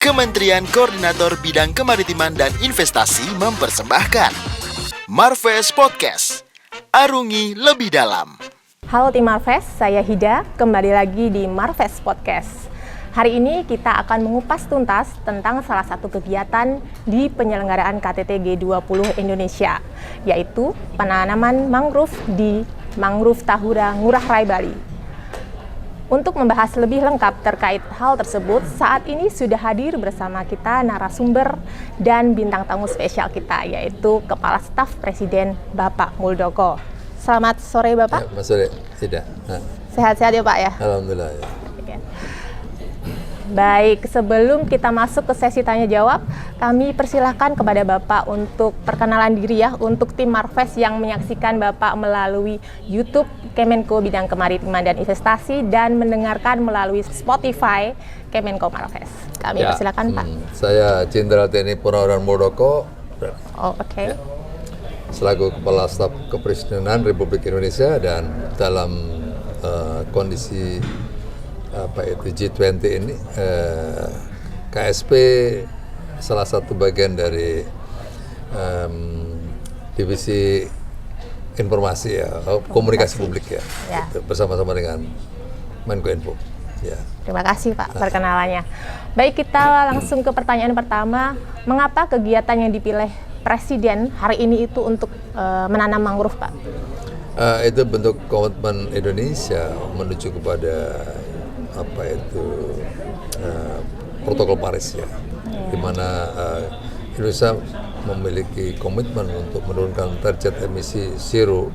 Kementerian Koordinator Bidang Kemaritiman dan Investasi mempersembahkan Marves Podcast. Arungi lebih dalam. Halo tim Marves, saya Hida, kembali lagi di Marves Podcast. Hari ini kita akan mengupas tuntas tentang salah satu kegiatan di penyelenggaraan KTT G20 Indonesia, yaitu penanaman mangrove di Mangrove Tahura, Ngurah Rai, Bali. Untuk membahas lebih lengkap terkait hal tersebut, saat ini sudah hadir bersama kita narasumber dan bintang tamu spesial kita, yaitu Kepala Staf Presiden Bapak Muldoko. Selamat sore Bapak. Ya, sore, tidak. Sehat-sehat ya Pak ya? Alhamdulillah ya. Baik, sebelum kita masuk ke sesi tanya jawab, kami persilahkan kepada Bapak untuk perkenalan diri ya untuk tim Marves yang menyaksikan Bapak melalui YouTube Kemenko Bidang Kemaritiman dan Investasi dan mendengarkan melalui Spotify Kemenko Marves. Kami persilahkan Pak. Saya Jenderal TNI Purnawirawan Muldoko. Oke. Ya, selaku Kepala Staf Kepresidenan Republik Indonesia dan dalam kondisi G20 ini KSP salah satu bagian dari divisi informasi komunikasi publik ya. Gitu, bersama-sama dengan Menko Info. Ya. Terima kasih Pak perkenalannya. Baik, kita langsung ke pertanyaan pertama. Mengapa kegiatan yang dipilih Presiden hari ini itu untuk menanam mangrove Pak? Itu bentuk komitmen Indonesia menuju kepada protokol Paris ya, di mana Indonesia memiliki komitmen untuk menurunkan target emisi zero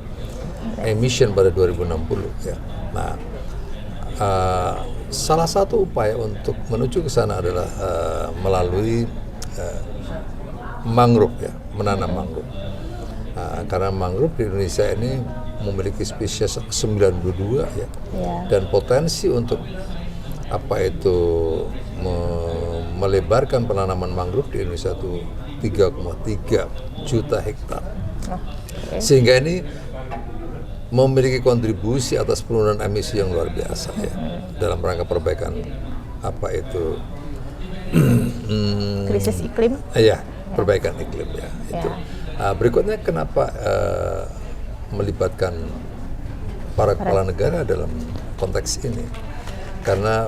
emission pada 2060 ya. Nah, salah satu upaya untuk menuju ke sana adalah melalui mangrove ya, menanam mangrove. Karena mangrove di Indonesia ini memiliki spesies 92 ya. Dan potensi untuk melebarkan penanaman mangrove di Indonesia itu 3,3 juta hektar. Sehingga ini memiliki kontribusi atas penurunan emisi yang luar biasa ya, dalam rangka perbaikan krisis iklim. Perbaikan iklim ya. Itu. Berikutnya kenapa melibatkan para kepala negara dalam konteks ini? Karena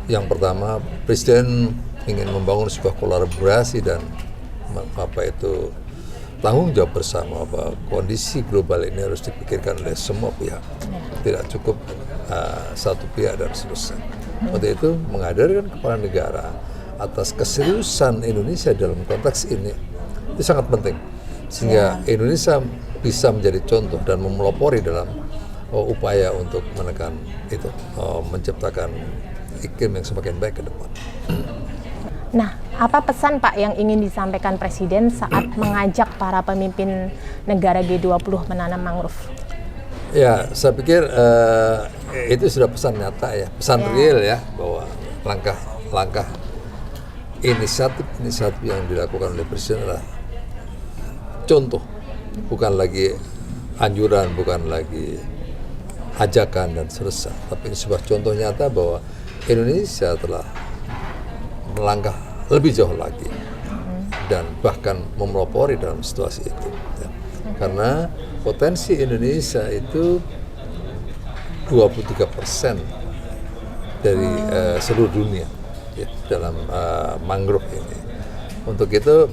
yang pertama, Presiden ingin membangun sebuah kolaborasi dan tanggung jawab bersama bahwa kondisi global ini harus dipikirkan oleh semua pihak, tidak cukup satu pihak dan selesai. Untuk itu menghadirkan kepala negara atas keseriusan Indonesia dalam konteks ini itu sangat penting, sehingga Indonesia bisa menjadi contoh dan memelopori dalam upaya untuk menekan itu, menciptakan iklim yang semakin baik ke depan. Nah, apa pesan Pak yang ingin disampaikan Presiden saat mengajak para pemimpin negara G20 menanam mangrove? Ya, saya pikir itu sudah pesan nyata ya, pesan real ya, bahwa langkah-langkah inisiatif yang dilakukan oleh Presiden adalah contoh, bukan lagi anjuran, bukan lagi ajakan dan selesai, tapi ini sebuah contoh nyata bahwa Indonesia telah melangkah lebih jauh lagi dan bahkan memelopori dalam situasi itu ya. Karena potensi Indonesia itu 23% dari seluruh dunia ya, dalam mangrove ini. Untuk itu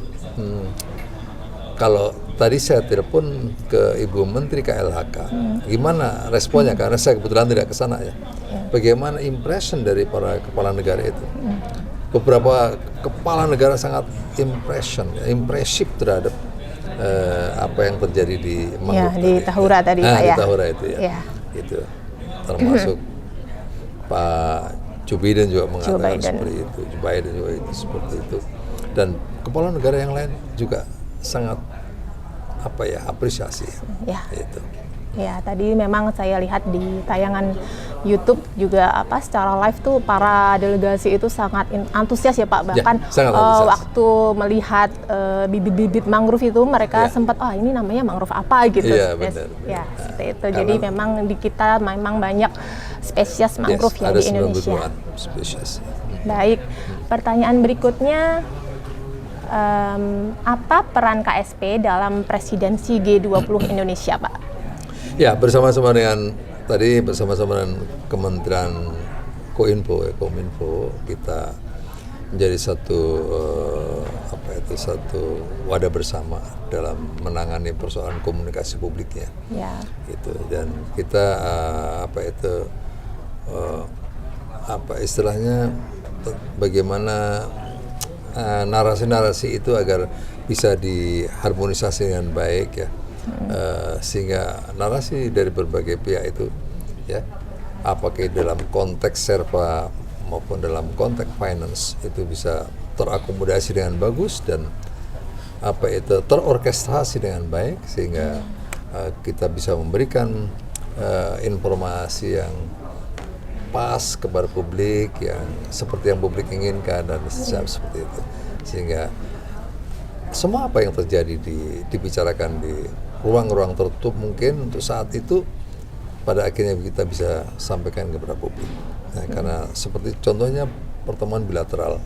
kalau tadi saya telepon ke Ibu Menteri KLHK, gimana responnya? Karena saya kebetulan tidak ke sana ya. Bagaimana impression dari para kepala negara itu? Beberapa kepala negara sangat impresif terhadap apa yang terjadi di mangrove di Tahura tadi Pak ya. Di Tahura itu ya. Itu termasuk Pak Joe Biden juga mengatakan seperti itu, Joe Biden juga seperti itu, dan kepala negara yang lain juga sangat apresiasi itu. Ya, tadi memang saya lihat di tayangan YouTube juga secara live tuh para delegasi itu sangat antusias ya Pak. Bahkan waktu melihat bibit-bibit mangrove itu mereka sempat ini namanya mangrove apa gitu. Iya, benar. Ya, seperti itu. Jadi memang di kita memang banyak spesies mangrove yang di Indonesia. Ada 90-an spesies. Baik, Pertanyaan berikutnya, apa peran KSP dalam presidensi G20 Indonesia, Pak? Ya, bersama-sama dengan Kementerian Kominfo, kita menjadi satu wadah bersama dalam menangani persoalan komunikasi publiknya. Ya. Gitu. Dan kita istilahnya bagaimana narasi-narasi itu agar bisa diharmonisasi dengan baik ya. Sehingga narasi dari berbagai pihak itu ya, apakah dalam konteks serba maupun dalam konteks finance itu bisa terakomodasi dengan bagus dan terorkestrasi dengan baik sehingga kita bisa memberikan informasi yang pas kepada publik yang seperti yang publik inginkan dan seperti itu, sehingga semua apa yang terjadi dibicarakan di ruang-ruang tertutup mungkin untuk saat itu pada akhirnya kita bisa sampaikan kepada publik. Nah, karena seperti contohnya pertemuan bilateral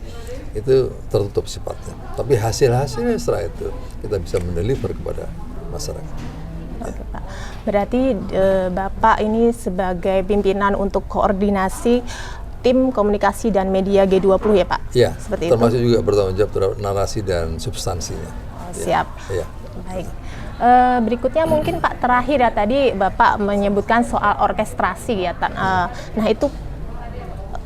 itu tertutup sifatnya, tapi hasil-hasilnya setelah itu kita bisa mendeliver kepada masyarakat. Oke, Pak. Berarti Bapak ini sebagai pimpinan untuk koordinasi tim komunikasi dan media G20 ya, Pak? Iya, seperti termasuk itu. juga bertanggung jawab terhadap narasi dan substansinya. Siap. Ya. Baik. Berikutnya mungkin Pak, terakhir ya, tadi Bapak menyebutkan soal orkestrasi ya. Nah, itu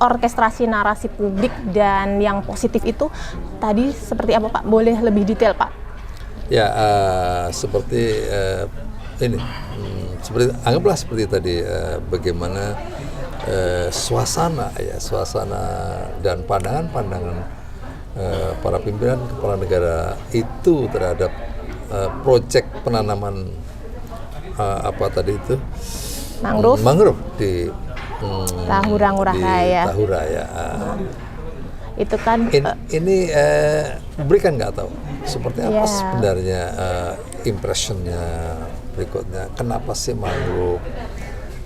orkestrasi narasi publik dan yang positif itu tadi seperti apa, Pak? Boleh lebih detail, Pak? Ya, seperti ini, anggaplah seperti tadi bagaimana suasana dan pandangan para pimpinan kepala negara itu terhadap proyek penanaman mangrove di Tahura Raya. Itu kan ini publik kan nggak tahu seperti apa Yeah. sebenarnya impressionnya berikutnya. Kenapa sih mangrove?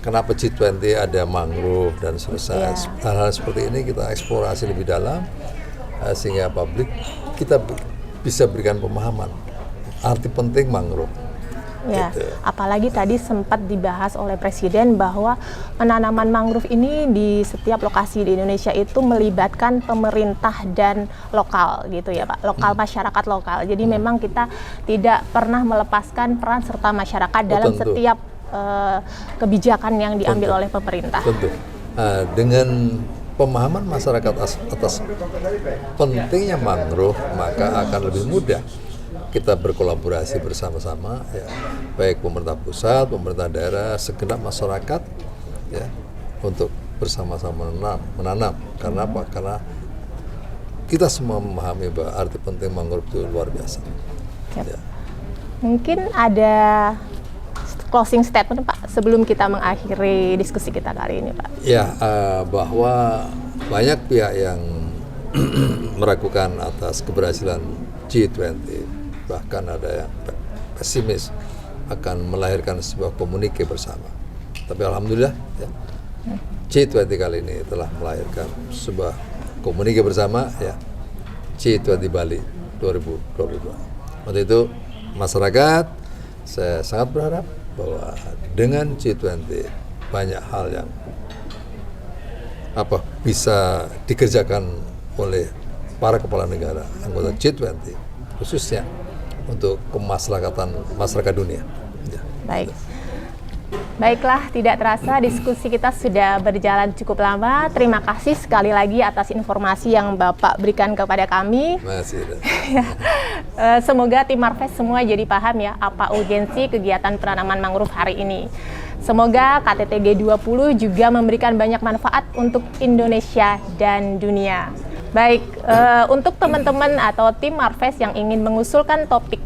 Kenapa G20 ada mangrove dan seterusnya. Yeah. Hal-hal seperti ini kita eksplorasi lebih dalam sehingga publik kita bisa berikan pemahaman arti penting mangrove. ya, Gitu. apalagi tadi sempat dibahas oleh Presiden bahwa penanaman mangrove ini di setiap lokasi di Indonesia itu melibatkan pemerintah dan lokal gitu ya, Pak, masyarakat lokal. Jadi memang kita tidak pernah melepaskan peran serta masyarakat dalam tentu. setiap kebijakan yang diambil oleh pemerintah. Tentu. Dengan pemahaman masyarakat atas pentingnya mangrove, maka akan lebih mudah kita berkolaborasi bersama-sama, ya, baik pemerintah pusat, pemerintah daerah, segenap masyarakat, ya, untuk bersama-sama menanam. Karena apa? Karena kita semua memahami bahwa arti penting mangrove itu luar biasa. Ya. Mungkin ada closing statement, Pak, sebelum kita mengakhiri diskusi kita kali ini, Pak. Ya, bahwa banyak pihak yang meragukan atas keberhasilan G20, bahkan ada yang pesimis akan melahirkan sebuah komunike bersama. Tapi alhamdulillah, ya, G20 kali ini telah melahirkan sebuah komunike bersama, ya, G20 Bali 2022. Untuk itu masyarakat, saya sangat berharap bahwa dengan G20 banyak hal yang bisa dikerjakan oleh para kepala negara anggota G20, khususnya untuk kemaslahatan masyarakat dunia. Ya. Baik. Baiklah, tidak terasa diskusi kita sudah berjalan cukup lama. Terima kasih sekali lagi atas informasi yang Bapak berikan kepada kami. Masih. Semoga tim Marves semua jadi paham ya apa urgensi kegiatan penanaman mangrove hari ini. Semoga KTT G20 juga memberikan banyak manfaat untuk Indonesia dan dunia. Baik, untuk teman-teman atau tim Marves yang ingin mengusulkan topik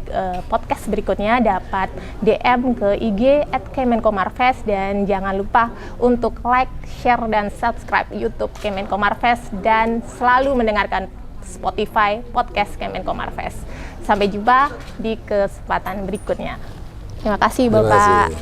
podcast berikutnya dapat DM ke IG @kemenkomarves dan jangan lupa untuk like, share, dan subscribe YouTube Kemenko Marves dan selalu mendengarkan Spotify podcast Kemenko Marves. Sampai jumpa di kesempatan berikutnya. Terima kasih, Bapak. Terima kasih.